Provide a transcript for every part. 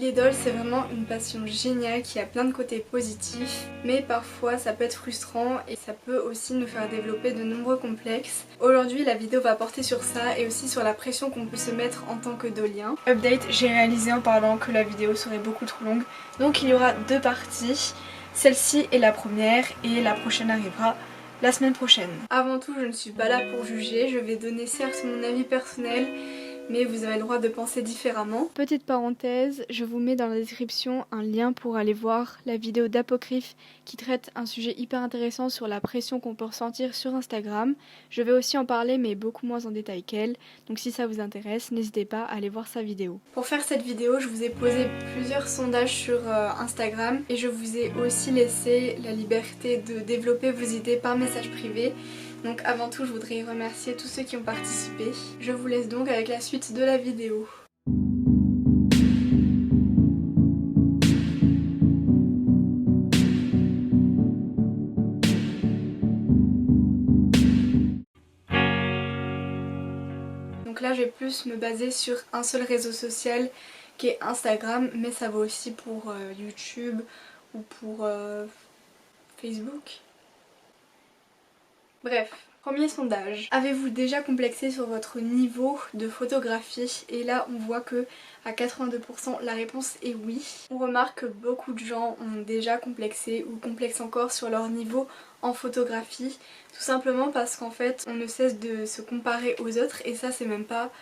L'idole, c'est vraiment une passion géniale qui a plein de côtés positifs, mais parfois ça peut être frustrant et ça peut aussi nous faire développer de nombreux complexes. Aujourd'hui, la vidéo va porter sur ça et aussi sur la pression qu'on peut se mettre en tant que dolien. Update, j'ai réalisé en parlant que la vidéo serait beaucoup trop longue, donc il y aura deux parties. Celle-ci est la première et la prochaine arrivera la semaine prochaine. Avant tout, je ne suis pas là pour juger, je vais donner certes mon avis personnel, mais vous avez le droit de penser différemment. Petite parenthèse, je vous mets dans la description un lien pour aller voir la vidéo d'Apocryphe qui traite un sujet hyper intéressant sur la pression qu'on peut ressentir sur Instagram. Je vais aussi en parler mais beaucoup moins en détail qu'elle, donc si ça vous intéresse, n'hésitez pas à aller voir sa vidéo. Pour faire cette vidéo, je vous ai posé plusieurs sondages sur Instagram et je vous ai aussi laissé la liberté de développer vos idées par message privé. Donc avant tout, je voudrais remercier tous ceux qui ont participé. Je vous laisse donc avec la suite de la vidéo. Donc là, je vais plus me baser sur un seul réseau social qui est Instagram, mais ça vaut aussi pour YouTube ou pour Facebook. Bref, premier sondage. Avez-vous déjà complexé sur votre niveau de photographie? Et là on voit que à 82% la réponse est oui. On remarque que beaucoup de gens ont déjà complexé ou complexent encore sur leur niveau en photographie, tout simplement parce qu'en fait on ne cesse de se comparer aux autres, et ça c'est même pas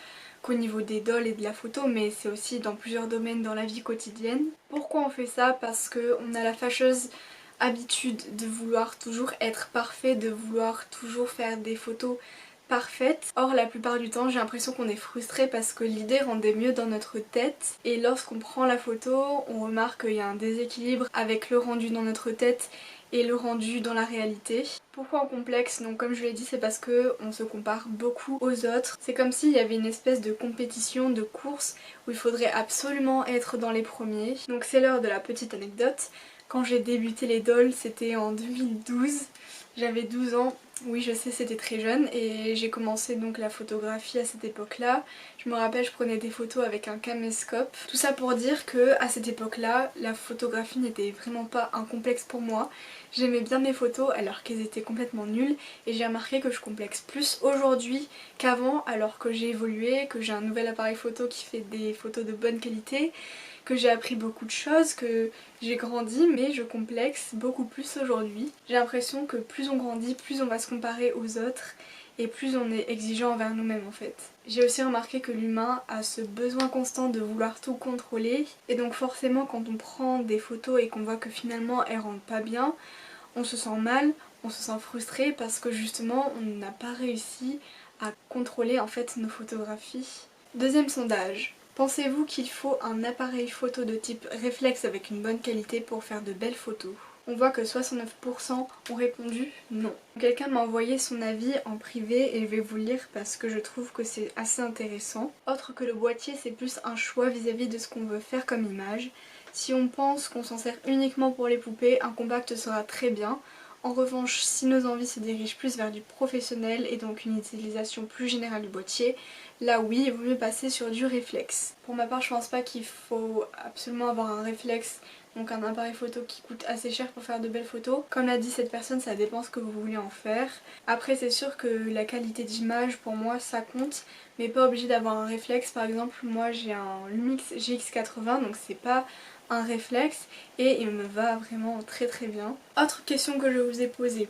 qu'au niveau des dolls et de la photo, mais c'est aussi dans plusieurs domaines dans la vie quotidienne. Pourquoi on fait ça? Parce qu'on a la fâcheuse habitude de vouloir toujours être parfait, de vouloir toujours faire des photos parfaites. Or la plupart du temps j'ai l'impression qu'on est frustré parce que l'idée rendait mieux dans notre tête, et lorsqu'on prend la photo on remarque qu'il y a un déséquilibre avec le rendu dans notre tête et le rendu dans la réalité. Pourquoi on complexe? Donc comme je l'ai dit, c'est parce que on se compare beaucoup aux autres. C'est comme s'il y avait une espèce de compétition, de course où il faudrait absolument être dans les premiers. Donc c'est l'heure de la petite anecdote. Quand j'ai débuté les dolls, c'était en 2012, j'avais 12 ans, oui je sais c'était très jeune, et j'ai commencé donc la photographie à cette époque-là. Je me rappelle, je prenais des photos avec un caméscope. Tout ça pour dire que à cette époque-là, la photographie n'était vraiment pas un complexe pour moi. J'aimais bien mes photos alors qu'elles étaient complètement nulles, et j'ai remarqué que je complexe plus aujourd'hui qu'avant, alors que j'ai évolué, que j'ai un nouvel appareil photo qui fait des photos de bonne qualité, que j'ai appris beaucoup de choses, que j'ai grandi, mais je complexe beaucoup plus aujourd'hui. J'ai l'impression que plus on grandit, plus on va se comparer aux autres et plus on est exigeant envers nous-mêmes en fait. J'ai aussi remarqué que l'humain a ce besoin constant de vouloir tout contrôler, et donc forcément quand on prend des photos et qu'on voit que finalement elles rendent pas bien, on se sent mal, on se sent frustré parce que justement on n'a pas réussi à contrôler en fait nos photographies. Deuxième sondage. Pensez-vous qu'il faut un appareil photo de type réflexe avec une bonne qualité pour faire de belles photos? On voit que 69% ont répondu non. Quelqu'un m'a envoyé son avis en privé et je vais vous le lire parce que je trouve que c'est assez intéressant. Autre que le boîtier, c'est plus un choix vis-à-vis de ce qu'on veut faire comme image. Si on pense qu'on s'en sert uniquement pour les poupées, un compact sera très bien. En revanche, si nos envies se dirigent plus vers du professionnel et donc une utilisation plus générale du boîtier, là oui, il vaut mieux passer sur du réflexe. Pour ma part, je pense pas qu'il faut absolument avoir un réflexe, donc un appareil photo qui coûte assez cher pour faire de belles photos. Comme l'a dit cette personne, ça dépend ce que vous voulez en faire. Après c'est sûr que la qualité d'image pour moi ça compte, mais pas obligé d'avoir un réflexe. Par exemple moi j'ai un Lumix GX80, donc c'est pas un réflexe et il me va vraiment très très bien. Autre question que je vous ai posée.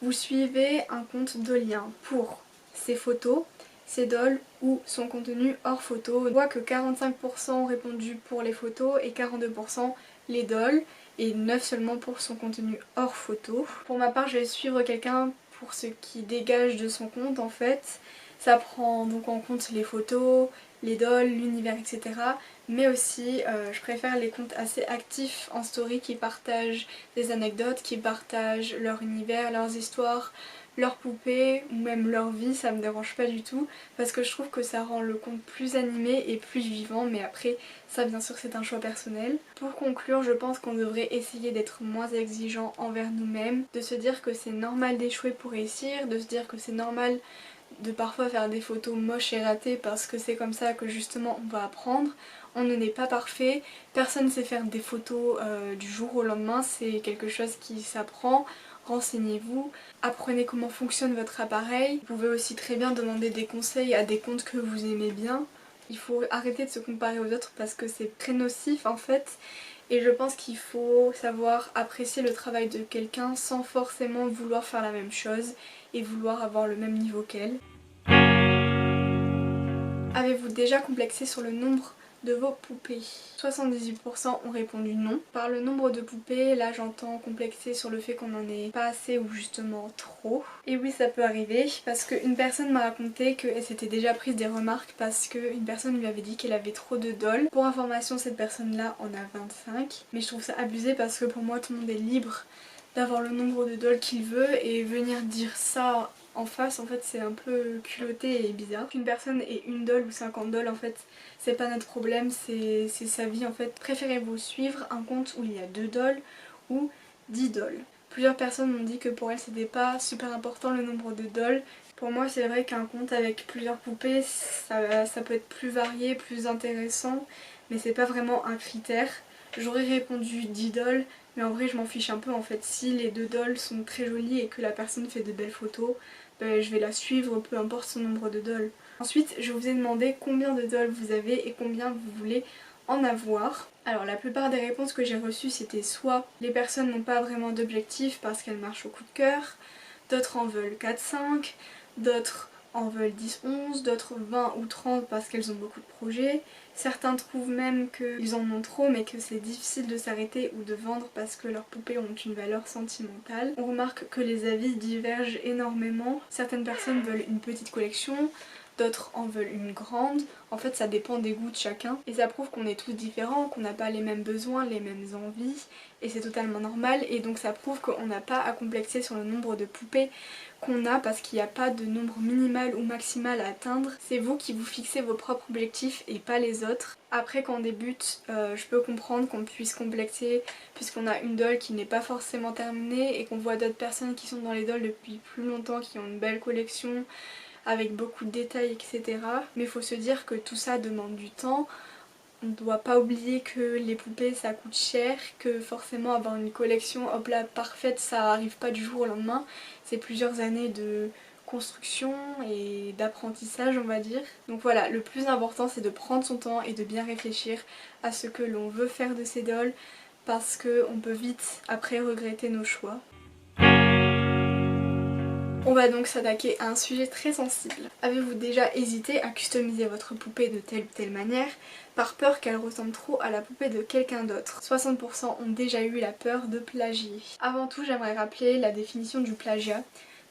Vous suivez un compte dolien pour ses photos, ses dolls ou son contenu hors photo? On voit que 45% ont répondu pour les photos et 42% les dolls, et 9 seulement pour son contenu hors photo. Pour ma part, je vais suivre quelqu'un pour ce qui dégage de son compte en fait. Ça prend donc en compte les photos, les dolls, l'univers, etc. Mais aussi, je préfère les comptes assez actifs en story qui partagent des anecdotes, qui partagent leur univers, leurs histoires, leurs poupées ou même leur vie. Ça me dérange pas du tout parce que je trouve que ça rend le compte plus animé et plus vivant, mais après ça bien sûr c'est un choix personnel. Pour conclure, je pense qu'on devrait essayer d'être moins exigeant envers nous-mêmes, de se dire que c'est normal d'échouer pour réussir, de se dire que c'est normal de parfois faire des photos moches et ratées parce que c'est comme ça que justement on va apprendre. On ne n'est pas parfait, personne ne sait faire des photos du jour au lendemain, c'est quelque chose qui s'apprend. Renseignez-vous, apprenez comment fonctionne votre appareil. Vous pouvez aussi très bien demander des conseils à des comptes que vous aimez bien. Il faut arrêter de se comparer aux autres parce que c'est très nocif en fait. Et je pense qu'il faut savoir apprécier le travail de quelqu'un sans forcément vouloir faire la même chose et vouloir avoir le même niveau qu'elle. Avez-vous déjà complexé sur le nombre de vos poupées? 78% ont répondu non. Par le nombre de poupées, là j'entends complexer sur le fait qu'on n'en ait pas assez ou justement trop. Et oui, ça peut arriver parce qu'une personne m'a raconté qu'elle s'était déjà prise des remarques parce qu'une personne lui avait dit qu'elle avait trop de dolls. Pour information, cette personne-là en a 25. Mais je trouve ça abusé parce que pour moi tout le monde est libre d'avoir le nombre de dolls qu'il veut et venir dire ça en face, en fait c'est un peu culotté et bizarre. Qu'une personne ait une doll ou 50 dolls, en fait c'est pas notre problème, c'est sa vie en fait. Préférez-vous suivre un compte où il y a 2 dolls ou 10 dolls? Plusieurs personnes m'ont dit que pour elles c'était pas super important le nombre de dolls. Pour moi c'est vrai qu'un compte avec plusieurs poupées ça peut être plus varié, plus intéressant, mais c'est pas vraiment un critère. J'aurais répondu 10 dolls, mais en vrai je m'en fiche un peu en fait. Si les 2 dolls sont très jolies et que la personne fait de belles photos, ben, je vais la suivre peu importe son nombre de dolls. Ensuite je vous ai demandé combien de dolls vous avez et combien vous voulez en avoir. Alors la plupart des réponses que j'ai reçues c'était soit les personnes n'ont pas vraiment d'objectif parce qu'elles marchent au coup de cœur, d'autres en veulent 4-5, d'autres en veulent 10-11, d'autres 20 ou 30 parce qu'elles ont beaucoup de projets. Certains trouvent même qu'ils en ont trop mais que c'est difficile de s'arrêter ou de vendre parce que leurs poupées ont une valeur sentimentale. On remarque que les avis divergent énormément. Certaines personnes veulent une petite collection, d'autres en veulent une grande. En fait ça dépend des goûts de chacun et ça prouve qu'on est tous différents, qu'on n'a pas les mêmes besoins, les mêmes envies et c'est totalement normal et donc ça prouve qu'on n'a pas à complexer sur le nombre de poupées qu'on a parce qu'il n'y a pas de nombre minimal ou maximal à atteindre. C'est vous qui vous fixez vos propres objectifs et pas les autres. Après quand on débute, je peux comprendre qu'on puisse complexer puisqu'on a une doll qui n'est pas forcément terminée et qu'on voit d'autres personnes qui sont dans les dolls depuis plus longtemps, qui ont une belle collection avec beaucoup de détails, etc. Mais il faut se dire que tout ça demande du temps. On ne doit pas oublier que les poupées ça coûte cher, que forcément avoir une collection hop là parfaite ça arrive pas du jour au lendemain. C'est plusieurs années de construction et d'apprentissage on va dire. Donc voilà, le plus important c'est de prendre son temps et de bien réfléchir à ce que l'on veut faire de ces dolls parce qu'on peut vite après regretter nos choix. On va donc s'attaquer à un sujet très sensible. Avez-vous déjà hésité à customiser votre poupée de telle ou telle manière par peur qu'elle ressemble trop à la poupée de quelqu'un d'autre? 60% ont déjà eu la peur de plagier. Avant tout, j'aimerais rappeler la définition du plagiat.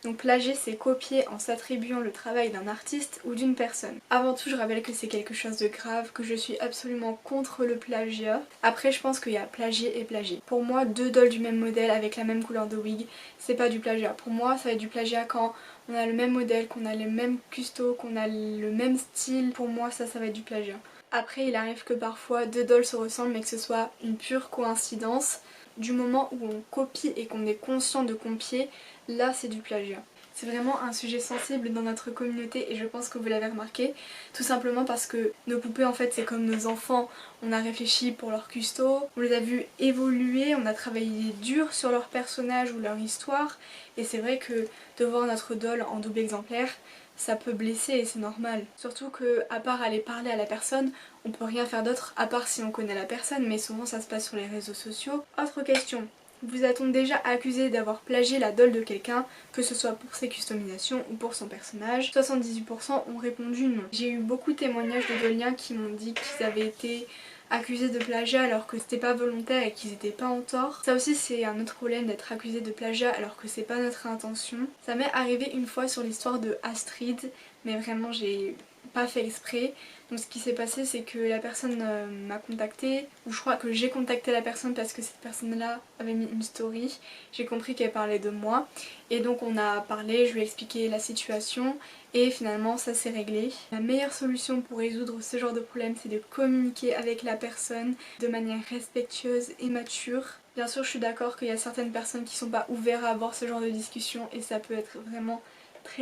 Donc plagier, c'est copier en s'attribuant le travail d'un artiste ou d'une personne. Avant tout, je rappelle que c'est quelque chose de grave, que je suis absolument contre le plagiat. Après, je pense qu'il y a plagier et plagier. Pour moi, 2 dolls du même modèle avec la même couleur de wig, c'est pas du plagiat. Pour moi, ça va être du plagiat quand on a le même modèle, qu'on a les mêmes custos, qu'on a le même style. Pour moi, ça va être du plagiat. Après, il arrive que parfois 2 dolls se ressemblent mais que ce soit une pure coïncidence. Du moment où on copie et qu'on est conscient de copier, là c'est du plagiat. C'est vraiment un sujet sensible dans notre communauté et je pense que vous l'avez remarqué, tout simplement parce que nos poupées en fait c'est comme nos enfants, on a réfléchi pour leur custo, on les a vus évoluer, on a travaillé dur sur leur personnage ou leur histoire et c'est vrai que de voir notre doll en double exemplaire, ça peut blesser et c'est normal. Surtout que à part aller parler à la personne, on peut rien faire d'autre à part si on connaît la personne, mais souvent ça se passe sur les réseaux sociaux. Autre question, vous a-t-on déjà accusé d'avoir plagié la doll de quelqu'un, que ce soit pour ses customisations ou pour son personnage? 78% ont répondu non. J'ai eu beaucoup de témoignages de dolliens qui m'ont dit qu'ils avaient été accusés de plagiat alors que c'était pas volontaire et qu'ils étaient pas en tort. Ça aussi c'est un autre problème d'être accusé de plagiat alors que c'est pas notre intention. Ça m'est arrivé une fois sur l'histoire de Astrid, mais vraiment j'ai pas fait exprès. Donc ce qui s'est passé c'est que la personne m'a contactée, ou je crois que j'ai contacté la personne parce que cette personne là avait mis une story, j'ai compris qu'elle parlait de moi et donc on a parlé, je lui ai expliqué la situation et finalement ça s'est réglé. La meilleure solution pour résoudre ce genre de problème c'est de communiquer avec la personne de manière respectueuse et mature. Bien sûr je suis d'accord qu'il y a certaines personnes qui sont pas ouvertes à avoir ce genre de discussion et ça peut être vraiment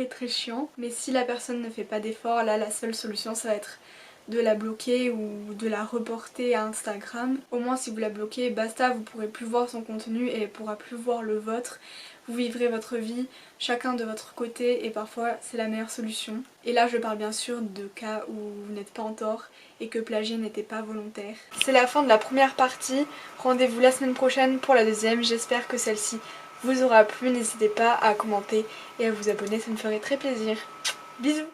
très chiant. Mais si la personne ne fait pas d'effort, là la seule solution ça va être de la bloquer ou de la reporter à Instagram. Au moins si vous la bloquez, basta, vous pourrez plus voir son contenu et elle pourra plus voir le vôtre. Vous vivrez votre vie chacun de votre côté et parfois c'est la meilleure solution. Et là je parle bien sûr de cas où vous n'êtes pas en tort et que plagier n'était pas volontaire. C'est la fin de la première partie, rendez-vous la semaine prochaine pour la deuxième. J'espère que celle-ci vous aura plu, n'hésitez pas à commenter et à vous abonner, ça me ferait très plaisir. Bisous.